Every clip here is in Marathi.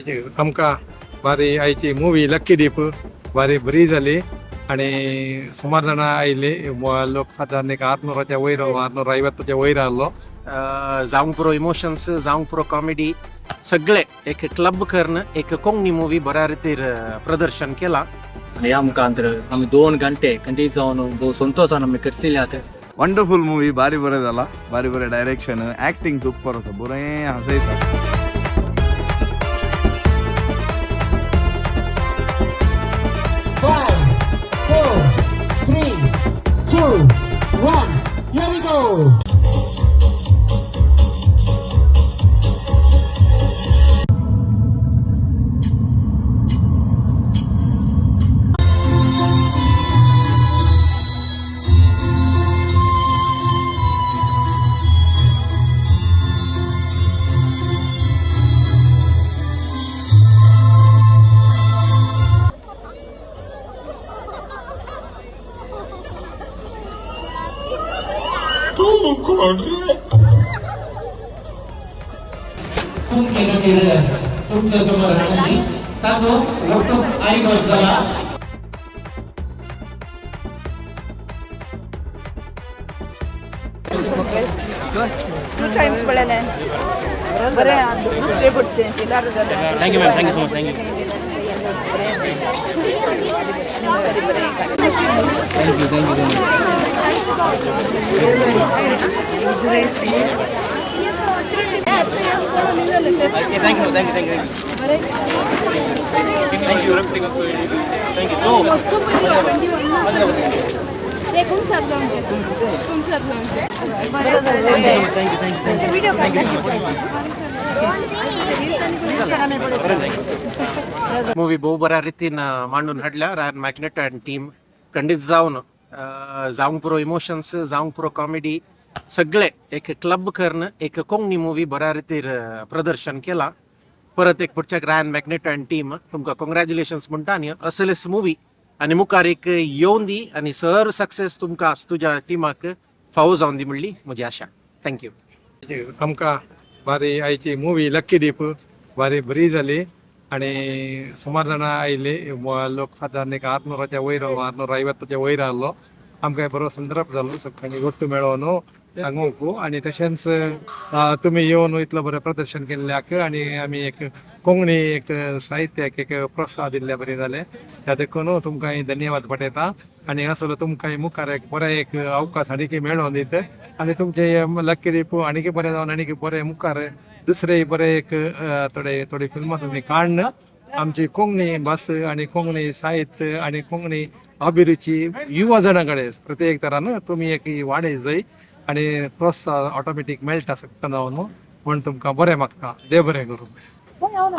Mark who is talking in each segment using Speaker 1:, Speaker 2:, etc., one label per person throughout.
Speaker 1: आमकां बारी आयची मुवी लक्की डीप बारी बरी जाली आणि सुमार जाणां आयली लोक साधारण एक 800च्या वयर 850च्या वयर आसलो.
Speaker 2: जावंक पुरो इमोशन्स जावंक पुरो कॉमेडी सगळे एक क्लब करून एक कोंकणी मूवी बऱ्या रितीर प्रदर्शन केला.
Speaker 3: आणि ह्या मुखांतर आमी 2 घंटे कंटिन्यू जावन भोव संतोषान आमी करसिल्ल्यात.
Speaker 4: ವಂಡರ್ಫುಲ್ ಮೂವಿ ಬಾರಿ ಬರೋದಲ್ಲ ಬಾರಿ ಬರೋ ಡೈರೆಕ್ಷನ್ ಆಕ್ಟಿಂಗ್ ಸೂಪರ್ ಅಸ ಬರೇ ಹಸೈತ.
Speaker 5: 5, 4, 3, 2, 1, here we go! तुमच्या समोर राहणारी तातो लोटो आई बस झाला.
Speaker 6: टू टाइम्स पळयलें बरें दुसरे पडचें पिलार जालें. Thank you ma'am thank you so much thank you
Speaker 2: movie भोव बऱ्या रितीन मांडून हाडल्या रायन मॅकनेट अँड टीम. खंडीत जावन जावंक पुरो इमोशन्स जावंक पुरो कॉमेडी सगळे एक क्लब करून एक कोंकणी मूवी बऱ्या रितीर प्रदर्शन केला. परत एक पुढच्या रायन मॅकनेट अँड टीम तुमकां कॉंग्रॅच्युलेशन्स म्हणटा न्ही असलेच मूवी आनी मुखार एक येवन दी आनी सर सक्सेस तुमकां तुज्या टिमाक फावो जावन दी म्हणली म्हजी आशा. थँक्यू.
Speaker 1: आमकां बारी आयची मुवी लक्की डीप बारी बरी जाली आणि सुमार जाणां आयली लोक साधारण एक 800च्या वयर 850च्या वयर आसलो. आमकां बरो संदर्भ जालो सगळ्यांनी गोट्टू मेळोवन सांगूंक आणि तशेंच तुमी येवन इतलो बरें प्रदर्शन केल्ल्याक आणि आमी एक कोंकणी एक साहित्याक एक प्रोत्साहन दिल्ल्या बरें जालें. त्या देखून तुमकां धन्यवाद पटयता आणि असलो तुमकां मुखार एक बरें एक अवकाश आनीक मेळोन दीत आणि तुमचे लक्की डीप आनीक बरें जावन आनीक बरें मुखार दुसरे बरें एक थोडे फिल्मां तुमी काडन आमची कोंकणी भास आणि कोंकणी साहित्य आणि कोंकणी अभिरुची युवा जाणां कडेन प्रत्येक तरान तुमी एक वाडय जय आणि प्रोत्साहन ऑटोमॅटीक मेळटा सकता जावन म्हण तुमकां बरें मागता. देव बरें करूं.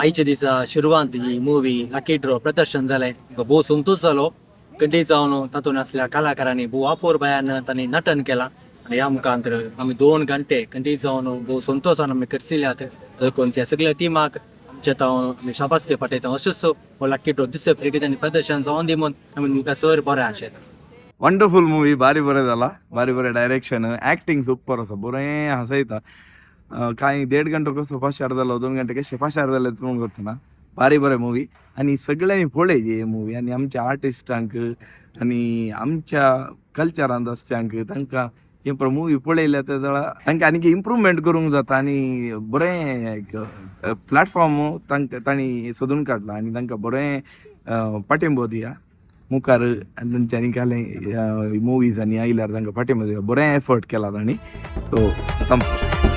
Speaker 3: आयच्या दिसा शिरवांत ही मुवी लकी ड्रॉ प्रदर्शन जालें. भोव संतोष जालो. कंटिन्यू जावन तातूंत आसल्या कलाकारांनी भोव आपोर भयान तांणी नटन केलां. आणि ह्या मुखांतर आमी 2 घंटे कंटिन्यू जावन भोव संतोषान आमी करसिल्ल्यात. देखून त्या सगळ्या टिमाक आमचे आमी शाबासकी पटयता. अशेंच लकी ड्रॉ दुसरे फावटी तांणी प्रदर्शन जावन दी म्हूण आमी तुमकां सर बरें आशेता.
Speaker 4: ವಂಡರ್ಫುಲ್ ಮೂವಿ ಬಾರಿ ಬರೋದಲ್ಲ ಬಾರಿ ಬರೋ ಡೈರೆಕ್ಷನ್ ಆಕ್ಟಿಂಗ್ ಸೂಪರ್ ಅಸ ಬರೇ ಹಸೈತ. काही 1.5 घंटे कसं फर्स्ट शार झालं 2 घंटे कसे फर्स्ट शार झाले म्हणून करतो ना बारी बरे मूवी आणि सगळ्यांनी पळयची ही मूवी आणि आमच्या आर्टिस्टांक आणि आमच्या कल्चरांत आसच्यांक तांकां ही मूवी पळयल्या त्या तांकां आनीक इम्प्रूवमेंट करूंक जाता आणि बरें एक प्लॅटफॉर्म तांणी सोदून काडला आणि तांकां बरें पाठिंबो दिया मुखार तांच्यांनी केलें मुवीज आनी आयल्यार तांकां पाठिंबो दिया. बरें एफर्ट केला तांणी. So Thums up.